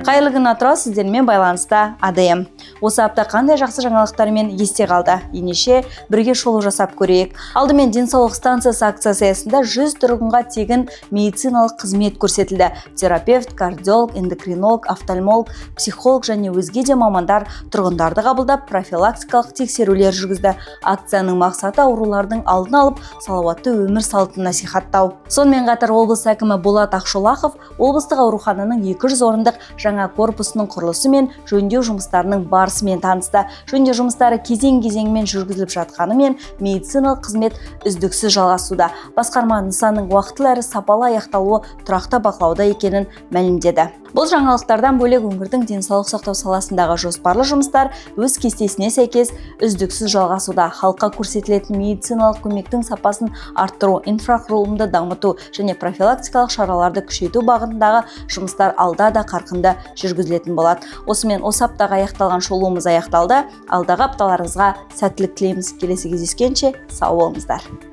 Қайырлы күн атырау, сіздермен байланыста АДМ. Осы апта қандай жақсы жаңалықтармен есте қалды? Ендеше бірге шолу жасап көрейік. Алдымен денсаулық станциясы акциясы аясында 100 тұрғынға тегін медициналық қызмет көрсетілді. Терапевт, кардиолог, эндокринолог, офтальмолог, психолог және өзге де мамандар тұрғындарды қабылдап профилактикалық тексерулер жүргізді. Акцияның мақсаты аурулардың алдын алып, салауатты өмір салтын насихаттау. Сонымен қатар облыс әкімі Болат Ақшолақов облыстық аурухананың 200 орындық жаңа корпусының құрылысы мен жөндеу жұмыстарының барысымен танысты. Жөндеу жұмыстары кезең-кезеңмен жүргізіліп жатқанымен медициналық қызмет үздіксіз жалғасуда. Басқарма нысанның уақытылы әрі сапалы аяқталуы тұрақты бақылауда екенін мәлімдеді. Бұл жаңалықтардан бөлек өңірдің денсаулық сақтау саласындағы жоспарлы жұмыстар өз кестесіне сәйкес үздіксіз жалғасуда. Халыққа көрсетілетін медициналық көмектің сапасын арттыру, инфрақұрылымды дамыту және профилактикалық шараларды күшейту бағытындағы жұмыстар алда да қарқынды жүргізілетін болады. Осымен осы аптаға аяқталған шолуымыз аяқталды. Алдағы апталарыңызға сәттілік тілейміз. Келесі кездескенше сау болыңыздар.